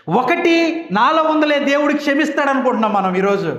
ఒకటి 400 దేవుడికి క్షమిస్తాడు అనుకుంటున్నాం మనం ఈరోజు.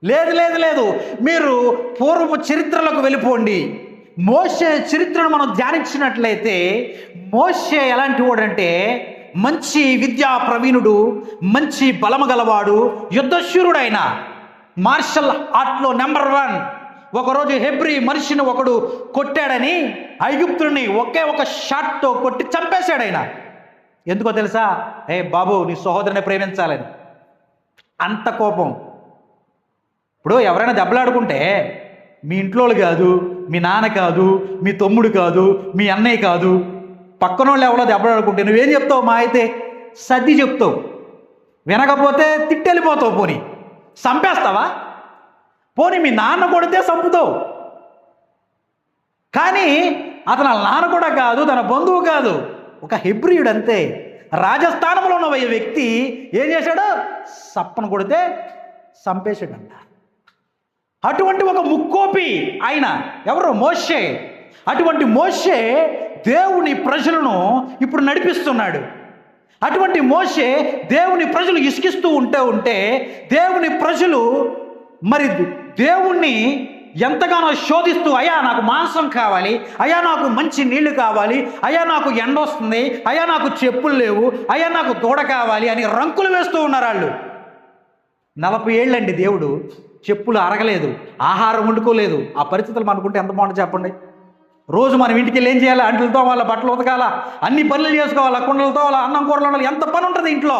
లేదు లేదు లేదు, మీరు పూర్వ చరిత్రలకు వెళ్ళిపోండి. మోషే చరిత్రను మనం ధ్యానించినట్లయితే మోషే ఎలాంటి వాడంటే మంచి విద్యా ప్రవీణుడు, మంచి బలము గలవాడు, యుద్ధశూరుడు. ఆయన మార్షల్ ఆర్ట్లో నెంబర్ 1. ఒకరోజు హెబ్రీ మనిషిని ఒకడు కొట్టాడని ఐగుప్తుని ఒకే ఒక షాట్తో కొట్టి చంపేశాడు ఆయన. ఎందుకో తెలుసా? బాబు, నీ సహోదరుని ప్రేమించాలని అంత కోపం. ఇప్పుడు ఎవరైనా దెబ్బలాడుకుంటే మీ ఇంట్లోళ్ళు కాదు, మీ నాన్న కాదు, మీ తమ్ముడు కాదు, మీ అన్నయ్య కాదు, పక్కన వాళ్ళు ఎవరో దెబ్బలాడుకుంటే నువ్వేం చెప్తావు? మా అయితే సర్ది చెప్తావు, వినకపోతే తిట్టెళ్ళిపోతావు, పోనీ చంపేస్తావా? పోనీ మీ నాన్న కొడితే చంపుతావు. కానీ అతను వాళ్ళ నాన్న కూడా కాదు, తన బంధువు కాదు, ఒక హెబ్రీయుడు అంతే. రాజస్థానంలో ఉన్న వ్యక్తి ఏం చేశాడు? సప్పను కొడితే చంపేశాడంట. అటువంటి ఒక ముక్కోపి ఆయన ఎవరు? మోషే. అటువంటి మోషే దేవుని ప్రజలను ఇప్పుడు నడిపిస్తున్నాడు. అటువంటి మోషే దేవుని ప్రజలు ఇసుకిస్తూ ఉంటే దేవుని ప్రజలు మరి దేవుణ్ణి ఎంతగానో శోధిస్తూ, అయ్యా నాకు మాంసం కావాలి, అయ్యా నాకు మంచి నీళ్లు కావాలి, అయ్యా నాకు ఎండ వస్తుంది, అయ్యా నాకు చెప్పులు లేవు, అయ్యా నాకు దూడ కావాలి అని రంకులు వేస్తూ ఉన్నారు వాళ్ళు. 40 ఏళ్ళండి దేవుడు చెప్పులు అరగలేదు, ఆహారం వండుకోలేదు. ఆ పరిస్థితులు మనకుంటే ఎంత బాగుంటుంది చెప్పండి. రోజు మనం ఇంటికి వెళ్ళి ఏం చేయాలి? అంట్లతో వాళ్ళ బట్టలు ఉతకాల, అన్ని పనులు చేసుకోవాలా, కుండలతో వాళ్ళ అన్నం కూరలు ఉండాలి, ఎంత పని ఉంటుంది ఇంట్లో.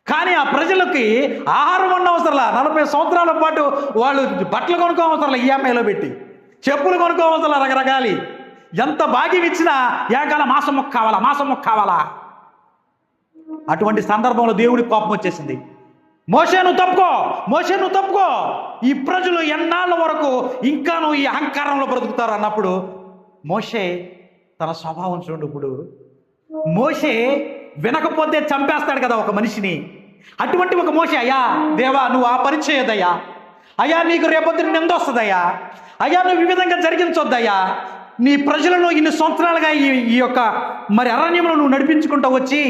కానీ ఆ ప్రజలకి ఆహారం ఉన్న అవసరంలా, 40 సంవత్సరాల పాటు వాళ్ళు బట్టలు కొనుక్కోవసరంలా, ఈఎంఐలో పెట్టి చెప్పులు కొనుక్కోవసరంలా, రకరకాలి. ఎంత భాగ్యం ఇచ్చినా ఏకాల మాసం మొక్క కావాలా, మాసం మొక్క కావాలా. అటువంటి సందర్భంలో దేవుడికి కోపం వచ్చేసింది. మోషే నువ్వు తప్పుకో, మోషే నువ్వు తప్పుకో, ఈ ప్రజలు ఎన్నాళ్ళ వరకు ఇంకా నువ్వు ఈ అహంకారంలో బ్రతుకుతారు అన్నప్పుడు మోషే తన స్వభావం చూడు. ఇప్పుడు మోషే వినకపోతే చంపేస్తాడు కదా ఒక మనిషిని. అటువంటి ఒక మోషే, అయ్యా దేవా నువ్వు ఆ పని చేయొద్దయ్యా, అయ్యా నీకు రేపొద్దున నింద వస్తుందయ్యా, అయ్యా నువ్వు ఈ విధంగా జరిగించొద్దయ్యా, నీ ప్రజలను ఇన్ని సంవత్సరాలుగా ఈ యొక్క మరి అరణ్యంలో నువ్వు నడిపించుకుంటూ వచ్చి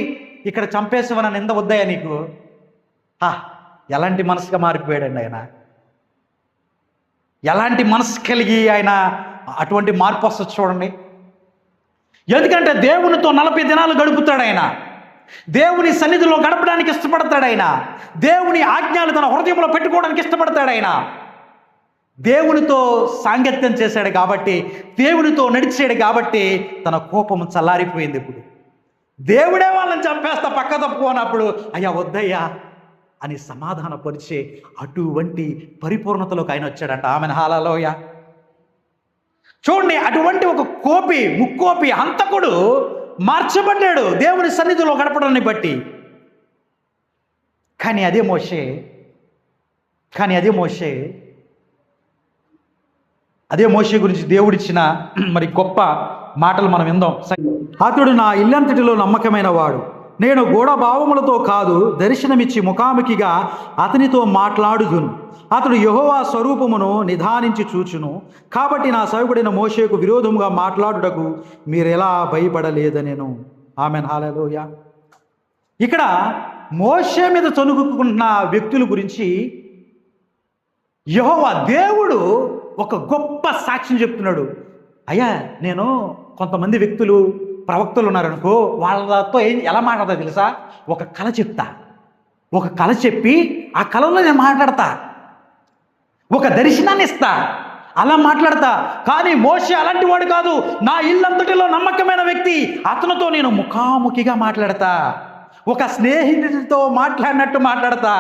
ఇక్కడ చంపేసావన్న నింద వద్దయ్యా నీకు. ఎలాంటి మనసుగా మారిపోయాడండి ఆయన, ఎలాంటి మనసు కలిగి ఆయన అటువంటి మార్పు వస్తుంది చూడండి. ఎందుకంటే దేవునితో 40 దినాలు గడుపుతాడు ఆయన, దేవుని సన్నిధిలో గడపడానికి ఇష్టపడతాడు ఆయన, దేవుని ఆజ్ఞలు తన హృదయంలో పెట్టుకోవడానికి ఇష్టపడతాడు ఆయన. దేవునితో సాంగత్యం చేశాడు కాబట్టి, దేవునితో నడిచాడు కాబట్టి తన కోపం చల్లారిపోయింది. ఇప్పుడు దేవుడే వాళ్ళని చంపేస్తా పక్క తప్పుకోనప్పుడు అయ్యా వద్దయ్యా అని సమాధానపరిచే అటువంటి పరిపూర్ణతలోకి ఆయన వచ్చాడంట. ఆమెను హల్లెలూయా. చూడండి, అటువంటి ఒక కోపి, ముక్కోపి, హంతకుడు మార్చబడ్డాడు దేవుని సన్నిధిలో గడపడాన్ని బట్టి. కానీ అదే మోషే గురించి దేవుడిచ్చిన మరి గొప్ప మాటలు మనం విందాం. అతడు నా ఇల్లంతటిలో నమ్మకమైన వాడు, నేను గూఢభావములతో కాదు దర్శనమిచ్చి ముఖాముఖిగా అతనితో మాట్లాడుదును. అతడు యెహోవా స్వరూపమును నిదానించి చూచును. కాబట్టి నా సేవకుడైన మోషేకు విరోధముగా మాట్లాడుటకు మీరు ఎలా భయపడలేదనెను. Amen hallelujah. ఇక్కడ మోషే మీద చనుగుకున్న వ్యక్తుల గురించి యెహోవా దేవుడు ఒక గొప్ప సాక్ష్యం చెప్తున్నాడు. అయ్యా నేను కొంతమంది వ్యక్తులు ప్రవక్తలు ఉన్నారనుకో, వాళ్ళతో ఎలా మాట్లాడతా తెలుసా? ఒక కళ చెప్తా, ఒక కళ చెప్పి ఆ కళలో నేను మాట్లాడతా, ఒక దర్శనాన్ని ఇస్తా, అలా మాట్లాడతా. కానీ మోషే అలాంటి వాడు కాదు, నా ఇల్లంతటిలో నమ్మకమైన వ్యక్తి, అతనితో నేను ముఖాముఖిగా మాట్లాడతా, ఒక స్నేహితుడితో మాట్లాడినట్టు మాట్లాడతా,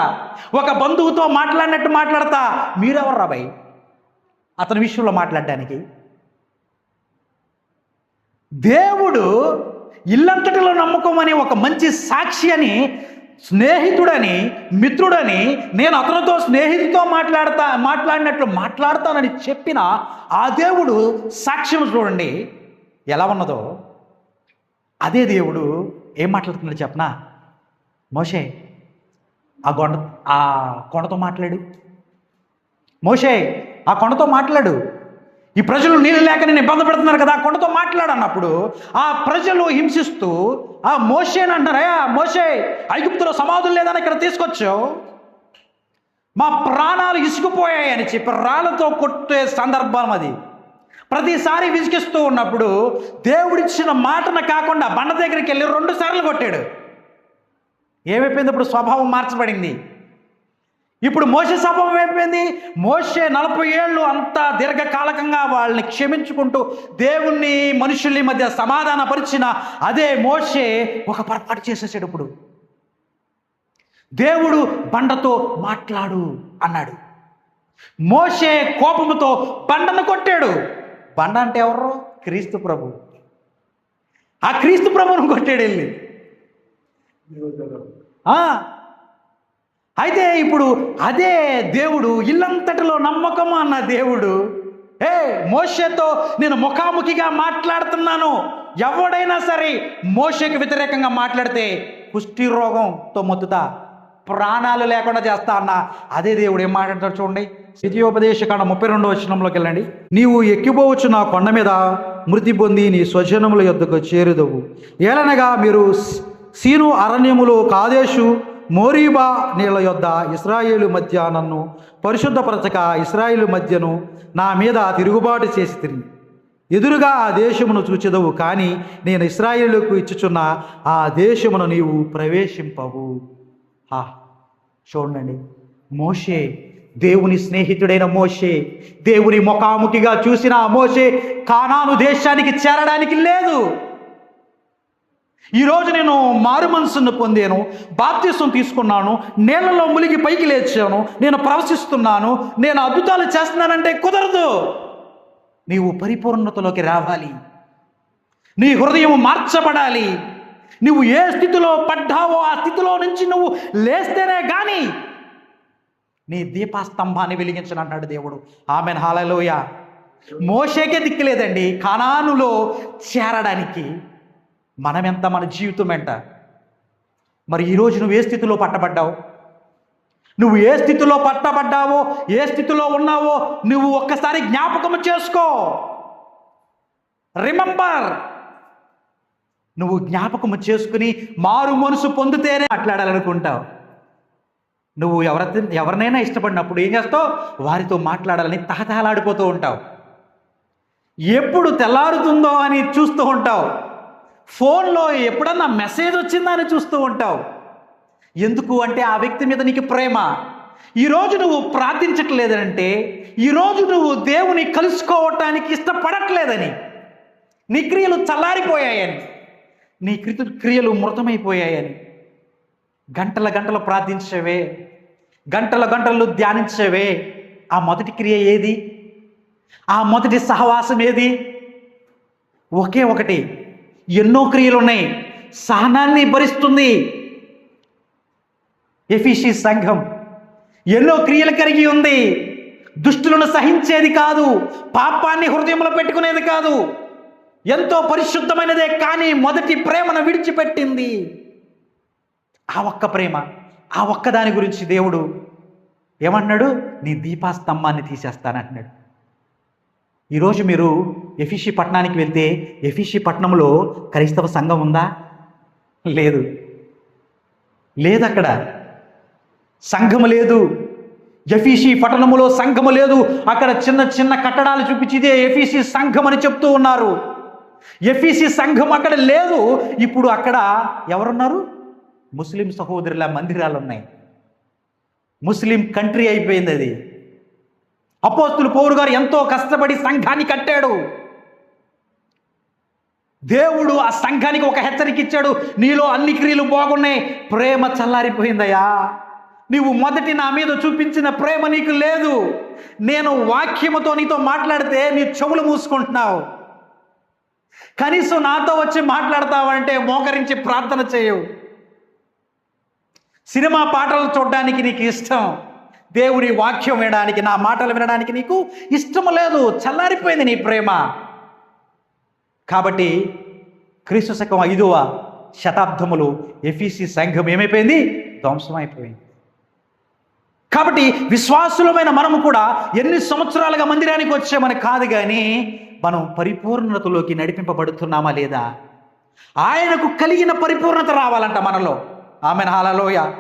ఒక బంధువుతో మాట్లాడినట్టు మాట్లాడతా. మీరెవరు రాబాయ్ అతని విషయంలో మాట్లాడడానికి? దేవుడు ఇల్లంతటిలో నమ్మకం అని ఒక మంచి సాక్షి అని, స్నేహితుడని, మిత్రుడని, నేను అతనితో స్నేహితుడితో మాట్లాడినట్లు మాట్లాడతానని చెప్పిన ఆ దేవుడు సాక్ష్యం చూడండి ఎలా ఉన్నదో. అదే దేవుడు ఏం మాట్లాడుతున్నాడు చెప్పనా? మోషే ఆ కొండతో మాట్లాడు, మోషే ఆ కొండతో మాట్లాడు, ఈ ప్రజలు నీళ్ళు లేక నేను ఇబ్బంది పెడుతున్నారు కదా, కొండతో మాట్లాడన్నప్పుడు ఆ ప్రజలు హింసిస్తూ ఆ మోషేని అంటున్నారా, మోషే ఐగుప్తులో సమాధులు లేదని ఇక్కడ తీసుకొచ్చావు, మా ప్రాణాలు ఇసుకుపోయాయని చెప్పి రాళ్ళతో కొట్టే సందర్భం అది. ప్రతిసారి విసిగిస్తూ ఉన్నప్పుడు దేవుడిచ్చిన మాటను కాకుండా బండ దగ్గరికి వెళ్ళి 2 సార్లు కొట్టాడు. ఏమైపోయింది? ఇప్పుడు స్వభావం మార్చబడింది. ఇప్పుడు మోషే స్వభావం ఏమైపోయింది? మోషే 40 ఏళ్ళు అంతా దీర్ఘకాలకంగా వాళ్ళని క్షమించుకుంటూ దేవుణ్ణి మనుషుల్ని మధ్య సమాధానపరిచిన అదే మోషే ఒక పొరపాటు చేసేసాడు. ఇప్పుడు దేవుడు బండతో మాట్లాడు అన్నాడు. మోషే కోపముతో బండను కొట్టాడు. బండ అంటే ఎవరు? క్రీస్తు ప్రభు. ఆ క్రీస్తు ప్రభువును కొట్టాడు వెళ్ళి. అయితే ఇప్పుడు అదే దేవుడు, ఇల్లంతటిలో నమ్మకము అన్న దేవుడు, మోషేతో నేను ముఖాముఖిగా మాట్లాడుతున్నాను, ఎవడైనా సరే మోషేకి వ్యతిరేకంగా మాట్లాడితే కుష్టి రోగంతో మొత్తుతా, ప్రాణాలు లేకుండా చేస్తా అన్న అదే దేవుడు ఏం మాట్లాడతాడు చూడండి. ద్వితీయోపదేశకాండ 32వ వచనంలోకి వెళ్ళండి. నీవు ఎక్కిపోవచ్చు నా కొండ మీద మృతి పొంది నీ స్వజనముల యొద్దకు చేరుదవు. ఏలనగా మీరు సీను అరణ్యములో కాదేశు మోరీబా నీళ్ళ యొద్ద ఇశ్రాయేలు మధ్య నన్ను పరిశుద్ధపరచక ఇశ్రాయేలు మధ్యను నా మీద తిరుగుబాటు చేసి తిరిగి ఎదురుగా ఆ దేశమును చూచెదవు, కానీ నేను ఇశ్రాయేలుకు ఇచ్చుచున్న ఆ దేశమును నీవు ప్రవేశింపవు. చూడండి, మోషే దేవుని స్నేహితుడైన మోషే, దేవుని ముఖాముఖిగా చూసిన ఆ మోషే కానాను దేశానికి చేరడానికి లేదు. ఈరోజు నేను మారు మనసును పొందాను, బాప్తిసం తీసుకున్నాను, నీళ్ళలో మునిగి పైకి లేచాను, నేను ప్రవశిస్తున్నాను, నేను అద్భుతాలు చేస్తున్నానంటే కుదరదు. నీవు పరిపూర్ణతలోకి రావాలి, నీ హృదయం మార్చబడాలి. నువ్వు ఏ స్థితిలో పడ్డావో ఆ స్థితిలో నుంచి నువ్వు లేస్తేనే కానీ నీ దీపస్తంభాన్ని వెలిగించనంటాడు దేవుడు. ఆమెన్, హల్లెలూయా. మోషేకే దిక్కులేదండి కానానులో చేరడానికి. మనమెంత, మన జీవితం ఎంట. మరి ఈరోజు నువ్వు ఏ స్థితిలో పట్టబడ్డావు? నువ్వు ఏ స్థితిలో పట్టబడ్డావో, ఏ స్థితిలో ఉన్నావో నువ్వు ఒక్కసారి జ్ఞాపకం చేసుకో. రిమెంబర్. నువ్వు జ్ఞాపకం చేసుకుని మారు మనసు పొందితేనే మాట్లాడాలనుకుంటావు. నువ్వు ఎవరినైనా ఇష్టపడినప్పుడు ఏం చేస్తావు? వారితో మాట్లాడాలని తహతహలాడిపోతూ ఉంటావు. ఎప్పుడు తెల్లారుతుందో అని చూస్తూ ఉంటావు. ఫోన్లో ఎప్పుడన్నా మెసేజ్ వచ్చిందా అని చూస్తూ ఉంటావు. ఎందుకు అంటే ఆ వ్యక్తి మీద నీకు ప్రేమ. ఈరోజు నువ్వు ప్రార్థించట్లేదంటే, ఈరోజు నువ్వు దేవుని కలుసుకోవటానికి ఇష్టపడట్లేదని, నీ క్రియలు చల్లారిపోయాయని, నీ క్రియలు మృతమైపోయాయని. గంటల గంటలు ప్రార్థించేవే, గంటల గంటలు ధ్యానించేవే, ఆ మొదటి క్రియ ఏది? ఆ మొదటి సహవాసం ఏది? ఒకే ఒకటి. ఎన్నో క్రియలు ఉన్నాయి. సహనాన్ని భరిస్తుంది ఎఫీసీ సంఘం. ఎన్నో క్రియలు కలిగి ఉంది. దుష్టులను సహించేది కాదు, పాపాన్ని హృదయంలో పెట్టుకునేది కాదు. ఎంతో పరిశుద్ధమైనదే, కానీ మొదటి ప్రేమను విడిచిపెట్టింది. ఆ ఒక్క ప్రేమ, ఆ ఒక్కదాని గురించి దేవుడు ఏమన్నాడు? నీ దీపాస్తంభాన్ని తీసేస్తానంటున్నాడు. ఈరోజు మీరు ఎఫీసీ పట్టణానికి వెళ్తే, ఎఫీసీ పట్టణంలో క్రైస్తవ సంఘం ఉందా? లేదు, లేదు. అక్కడ సంఘము లేదు. ఎఫీసీ పట్టణములో సంఘము లేదు. అక్కడ చిన్న చిన్న కట్టడాలు చూపించిదే ఎఫీసీ సంఘం అని చెప్తూ ఉన్నారు. ఎఫీసీ సంఘం అక్కడ లేదు. ఇప్పుడు అక్కడ ఎవరున్నారు? ముస్లిం సహోదరుల మందిరాలు ఉన్నాయి. ముస్లిం కంట్రీ అయిపోయింది అది. అపోస్తులు పౌలు గారు ఎంతో కష్టపడి సంఘాన్ని కట్టాడు. దేవుడు ఆ సంఘానికి ఒక హెచ్చరిక ఇచ్చాడు. నీలో అన్ని క్రియలు బాగున్నాయి, ప్రేమ చల్లారిపోయిందయ్యా. నీవు మొదటి నా మీద చూపించిన ప్రేమ నీకు లేదు. నేను వాక్యముతో నీతో మాట్లాడితే నీ చెవులు మూసుకుంటున్నావు. కనీసం నాతో వచ్చి మాట్లాడతావంటే మోకరించి ప్రార్థన చేయవు. సినిమా పాటలు చూడడానికి నీకు ఇష్టం, దేవుని వాక్యం వినడానికి, నా మాటలు వినడానికి నీకు ఇష్టం లేదు. చల్లారిపోయింది నీ ప్రేమ. కాబట్టి క్రీస్తు శకం 5వ శతాబ్దములో ఎఫీసీ సంఘం ఏమైపోయింది? ధ్వంసమైపోయింది. కాబట్టి విశ్వాసులమైన మనము కూడా ఎన్ని సంవత్సరాలుగా మందిరానికి వచ్చామని కాదు, కానీ మనం పరిపూర్ణతలోకి నడిపింపబడుతున్నామా లేదా? ఆయనకు కలిగిన పరిపూర్ణత రావాలంట మనలో. Amen hallelujah.